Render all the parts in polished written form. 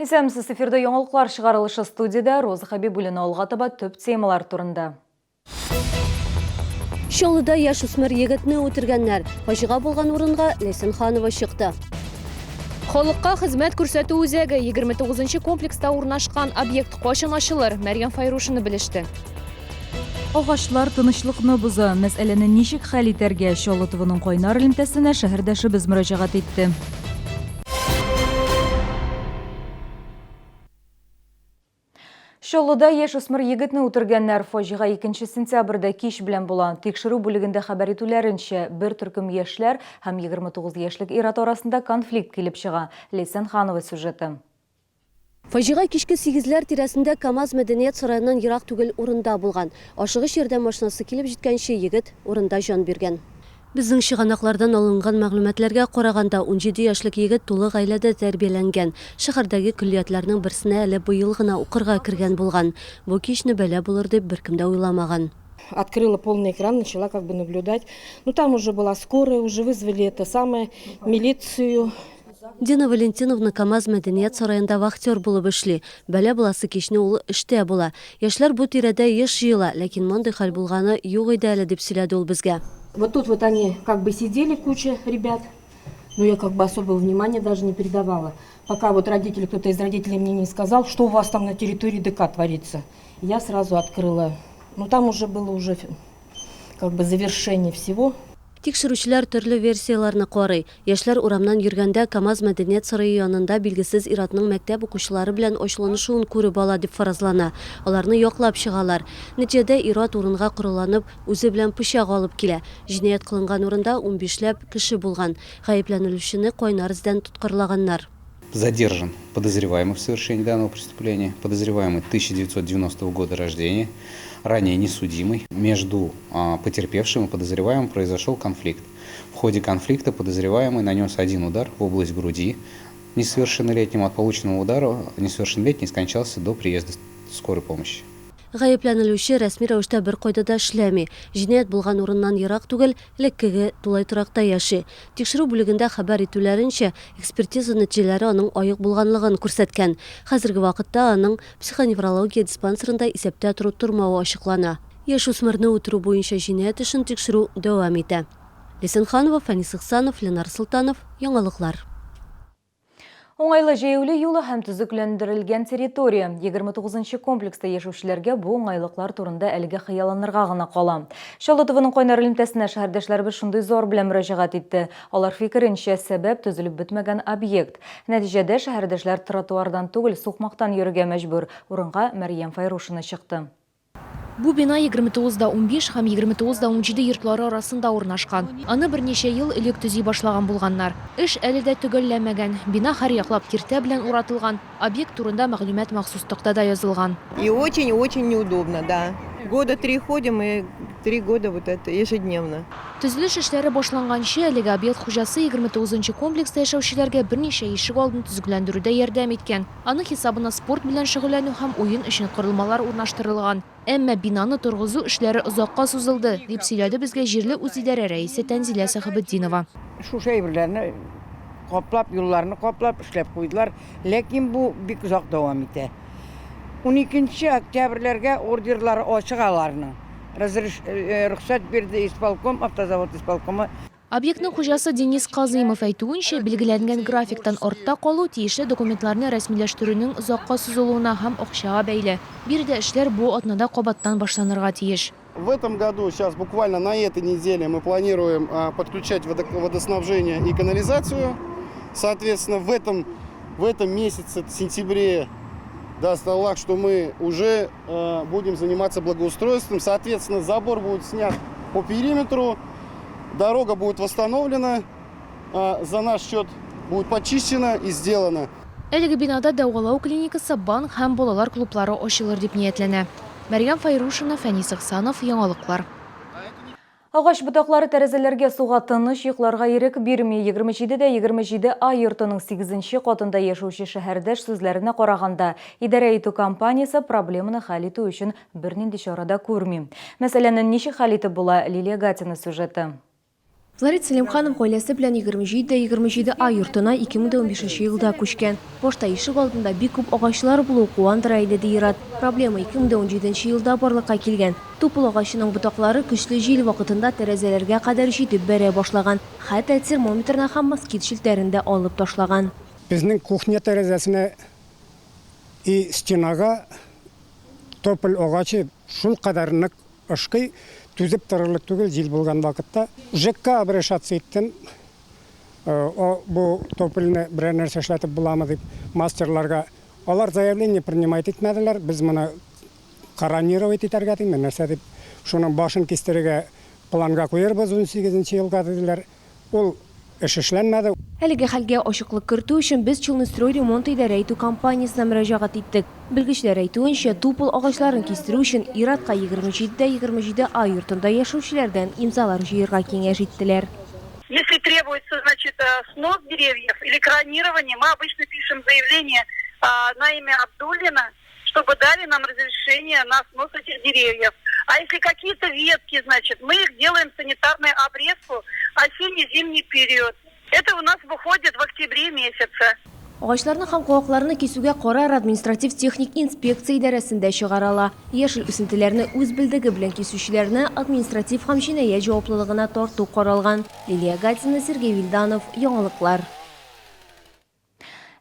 Исәмсіз эфирді яңалықлар шығарылышы студияда Роза Хабибуллина олғатыба төп темалар турында. Шолыда яшүсмір егетні өтіргенлер. Фажиға болған орынға Лейсан Ханова шықты. Халыққа хизмет күрсәту үзәге 29 комплекста урнашкан объект кашан ачылыр? Мәрьям Файрушина белеште. Ағашлар тынычлыкны буза, мәсьәләне ничек хәл итәргә Шолотовының кайнар элемтәсенә шәһәрдәшебез мөрәҗәгать итте. Шоллыда яшүсмер егетне үтергәннәр фаҗига 2 сентябрьдә кич белән була. Тикшерү бүлегендә хәбәр итүләренчә, бер төркем яшьләр һәм 29 яшьлек ир-ат арасында конфликт килеп чыга. Лейсан Ханова сюжеты. Фажиға кишке 8-ләр тирәсендә КамАЗ мәдәният сараеннан ерак түгел урында булган. Ашыгыш ярдәм машинасы килеп җиткәнче егет урында жан биргән. Безнең чыганаклардан алынган мәгълүматларга караганда 17 яшьлек егет тулы гаиләдә тәрбияләнгән. Шәһәрдәге күллиятларның берсенә әле быел гына укырга кергән булган. Бу кичне бәла булыр дип беркем дә уйламаган. Открыла полный экран, начала как бы наблюдать. Ну там уже была скорая, уже вызвали это самое, милицию. Дина Валентиновна КамАЗ мәдәният сараенда вахтер булып эшли. Бәла буласы кичне ул эштә була. Яшьләр бу тирәдә еш җыела, ләкин мондый хәл булганы юк иде әле дип сөйләде ул безгә. Вот тут вот они как бы сидели, куча ребят, но я как бы особого внимания даже не передавала. Пока вот родители, кто-то из родителей мне не сказал, что у вас там на территории ДК творится. Я сразу открыла. Ну там уже было уже как бы завершение всего. Тикшерүчеләр төрле версияларны карый. Яшьләр урамнан йөргәндә КамАЗ мәдәният сарае янында билгесез ир-атның мәктәп укучылары белән ачуланышуын күреп ала дип фаразлана. Аларны яклап чыгалар. Нәтиҗәдә ир-ат урынга корыланып, үзе белән пычак алып килә. Җинаять кылынган урында 15ләп кеше булган. Гаепләнелүчене кайнар эздән тоткарлаганнар. Задержан подозреваемый в совершении данного преступления. Подозреваемый 1990 года рождения, ранее несудимый. Между потерпевшим и подозреваемым произошел конфликт. В ходе конфликта подозреваемый нанес один удар в область груди несовершеннолетнему. От полученного удара несовершеннолетний скончался до приезда скорой помощи. Гаепләнелүче рәсми рәвештә бер кайда да эшләми. Җинаять булган урыннан ерак түгел, элеккеге тулай торакта яши. Тикшерү бүлегендә хәбәр итүләренчә, экспертиза нәтиҗәләре аның аек булганлыгын күрсәткән. Хәзерге вакытта аның психоневрология диспансерында исәптә тору тормавы ачыклана. Яшүсмерне үтерү буенча җинаять эшен тикшерү дәвам итә. Лейсан Ханова, Фәнис Ихсанов, Ленар Султанов, Яңалыклар. Оңайлы җәяүле юлы һәм төзекләндерелгән территория. 29 комплекста яшәүчеләргә бу оңайлыклар турында әлегә хыялланырга гына кала. Шолотовының кайнар элемтәсенә шәһәрдәшләребез шундый зор белән мөрәҗәгать итте. Алар фикеренчә, сәбәп төзелеп бетмәгән объект. Нәтиҗәдә шәһәрдәшләр тротуардан түгел, сукмактан йөрергә мәҗбүр. Урынга Мәрьям Файрушина чыкты. Бу бина 29-15 һәм 29-17 йортлары арасында урнашкан. Аны берничә ел элек төзи башлаган булганнар. Эш әле дә төгәлләмәгән. Бина һәр яклап киртә белән уратылган. Объект турында мәгълүмат махсус тактада язылган. И очень-очень неудобно, да. Года 3 ходим и 3 года вот это ежедневно. Төзелеш эшләре башланганчы әлеге объект хуҗасы 29 комплекста яшәүчеләргә берничә ишек алдын төзекләндерүдә ярдәм иткән. Аның хисабына спорт белән шөгыльләнү һәм уен өчен корылмалар урнаштырылган. Әмма бинаны торгызу эшләре озакка сузылды, дип сөйләде безгә җирле үзидарә рәисе Тәнзилә Сәхибетдинова. Шушы әйберләрне каплап, юлларны каплап эшләп куйдылар, ләкин бу бик озак дәвам итә. 12 октябрьләргә ордерлар ачык аларның. Рөхсәт бирде исполком, автозавод исполкомы. Объектның хуҗасы Денис Казыймов әйтүенчә, билгеләнгән графиктан артта калу тиешле документларны рәсмиләштерүнең озакка сузылуына һәм акчага бәйле. Биредә эшләр бу атнада кабаттан башланырга тиеш. В этом году, сейчас буквально на этой неделе, мы планируем подключать водоснабжение и канализацию. Соответственно, в этом месяце, в сентябре, даст Аллах, что мы уже будем заниматься благоустройством. Соответственно, забор будет снят по периметру, дорога будет восстановлена, за наш счет будет почищена и сделана. Әлеге бинада дәвалау клиникасы, банк һәм балалар клублары ачылыр дип ниятләнә. Мәрьям Файрушина, Фәнис Ихсанов, Яңалыклар. Агач ботаклары тәрәзәләргә суга тыныч йокларга ирек бирми. 27 А йортының 8-нче катында яшәүче шәһәрдәш сүзләренә караганда, идарә итү компаниясе проблеманы хәл итү өчен бернинди чарада күрми. Мәсьәләне ничек хәл итеп була, Лилия Гатина сюжеты. Флорид Селимханов гаиләсе белән 27 ай йортына 2015 елда күчкән. Башта ишек алдында бик күп агачлар булу куандыра иде Ират. Проблема 2017 елда барлыкка килгән. Тупыл агачының ботаклары көчле җил вакытында тәрәзәләргә кадәр җитеп бәрә башлаган. Хәтта термометрны һәм москит шелтәрен дә алып ташлаган. Безнең кухня тәрәзәсенә и стенага топыл агачы шул кадәр нык ышкый, түзеп торырлык түгел җил булган вакытта. ЖЭКка обращаться иттем. Бу топылны берәр нәрсә эшләтеп буламы дип мастерларга. Алар заявление принимать итмәделәр. Без моны каранировать итәргә тиң, нәрсә дип шуның башын кистерергә планга куярбыз 18 елга диделәр. Ул эш эшләнмәде. Әлеге хәлгә ачыклык кертү өчен без Челныстрой ремонт идарә итү компаниясына мөрәҗәгать иттек. Белгечләр әйтүенчә, тупыл агачларын кистерү өчен Иратка 27 ай йортында яшәүчеләрдән имзалар җыярга киңәш иттеләр. Если требуется, значит, снос деревьев или кронирование, мы обычно пишем заявление на имя Абдуллина, чтобы дали нам разрешение на снос этих деревьев. А если какие-то ветки, значит, мы их делаем санитарную обрезку осенне-зимний период. Это у нас выходит в октябре месяце. Агачларны һәм куакларны кисүгә карар административ техник инспекция идарәсендә чыгарыла. Яшел үсентеләрне үз белдеге белән кисүчеләрне административ һәм җинаять җаваплылыгына тарту каралган. Лилия Гатина, Сергей Вильданов, Яңалыклар.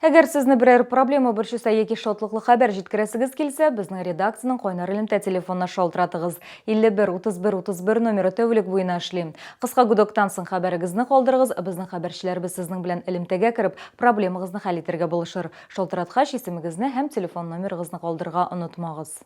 Әгәр сезне берәр проблема борчыса яки шатлыклы хәбәр җиткерәсегез килсә, безнең редакциянең кайнар элемтә телефонына шалтыратыгыз. 51-31-31 номеры тәүлек буена эшли. Кыска гудоктан соң хәбәрегезне калдырыгыз, безнең хәбәрчеләрбез сезнең белән элемтәгә кереп, проблемагызны хәл итәргә булышыр. Шалтыраткач исемегезне һәм телефон номерыгызны калдырырга онытмагыз.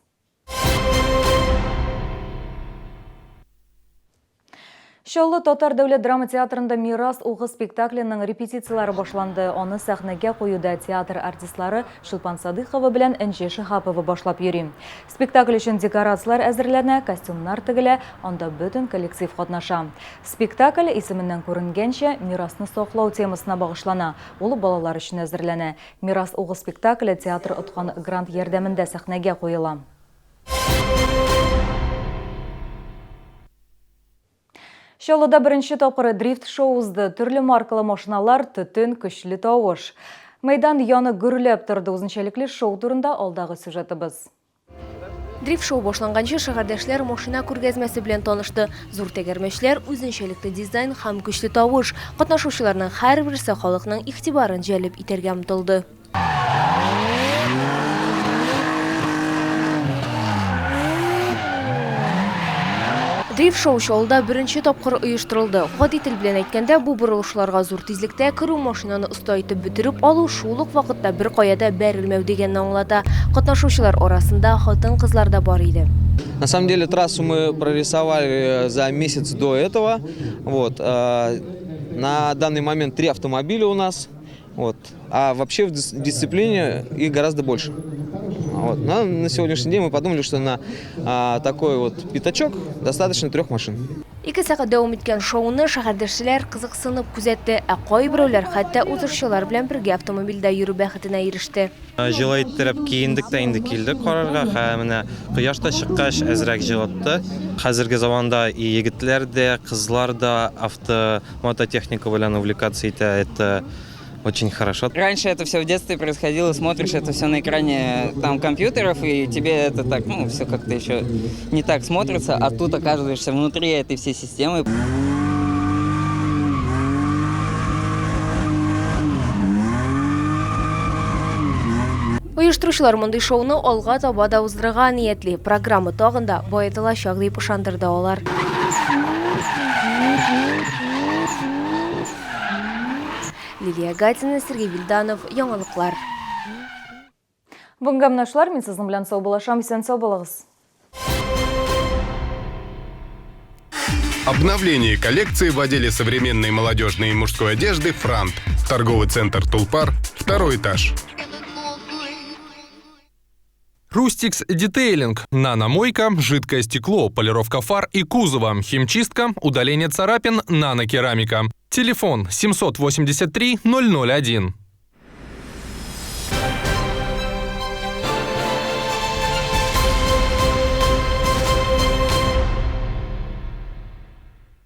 Шоллы Татар дәүләт драма театрында «Мирас» угы спектакленең репетициялары башланды. Аны сәхнәгә куюда театр артистлары Шулпан Садыхова белән Энҗе Шихапова башлап йөри. Спектакль өчен декорациялар әзерләнә, костюмнар тегелә, анда бөтен коллектив катнаша. Спектакль исеменнән күренгәнчә «Мирасны саклау» темасына багышлана. Ул балалар өчен әзерләнә. «Мирас» угы спектакле театр откан грант ярдәмендә сәхнәгә куела. Шоллыда беренче тапкыр дрифт шоу узды. Төрле маркалы машиналар, төтен, көчле тавыш. Мәйдан яны гөрләп торды. Үзенчәлекле шоу турында алдагы сюжетыбыз. Дрифт шоу башланганчы шәһәрдәшләр машина күргәзмәсе белән танышты. Зур тәгәрмәчләр, үзенчәлекле дизайн һәм көчле тавыш. Катнашучыларның һәрберсе халыкның игътибарын җәлеп итәргә омтылды. Дрифт шоу Шоллыда беренче тапкыр оештырылды. Гади тел белән әйткәндә, бу борылышларга зур тизлектә керү, машинаны оста итеп бетереп алу шул ук вакытта бер каяда бәрелмәү дигәнне аңлата. Катнашучылар арасында хатын-кызлар да бар иде. На самом деле трассу мы прорисовали за месяц до этого. Вот. На данный момент 3 автомобиля у нас. Вот. А вообще в дисциплине их гораздо больше. Вот. На сегодняшний день мы подумали, что на такой вот пятачок достаточно 3 машин. 2 сәгать дәвам иткән шоуны шәһәрдәшләр кызыксынып күзәтте, ә кайберәүләр хәтта узышчылар белән бергә автомобильдә йөрү бәхетенә иреште. Җылы иттереп киендек тә инде килдек карарга, һәм менә кояш та чыккач әзрәк җылытты. Хәзерге заманда и егетләр дә, кызлар да мототехника белән увлекаться итә. Это очень хорошо. Раньше это все в детстве происходило, смотришь это все на экране там компьютеров, и тебе это так, все как-то еще не так смотрится, а тут оказываешься внутри этой всей системы. Оештыручылар мондый шоуны алга таба да уздырырга ниятли. Программа тагын да баетылачак дип ышандырды алар. Лилия Гатина, Сергей Вильданов, Яңалыклар. Бүгенге менә мин сезнең белән сау булашам, исән сау булыгыз. Обновление коллекции в отделе современной молодежной и мужской одежды «Франт». Торговый центр «Тулпар», 2-й этаж. Рустикс Детейлинг. Наномойка, жидкое стекло, полировка фар и кузова, химчистка, удаление царапин, нанокерамика. Телефон 783 001.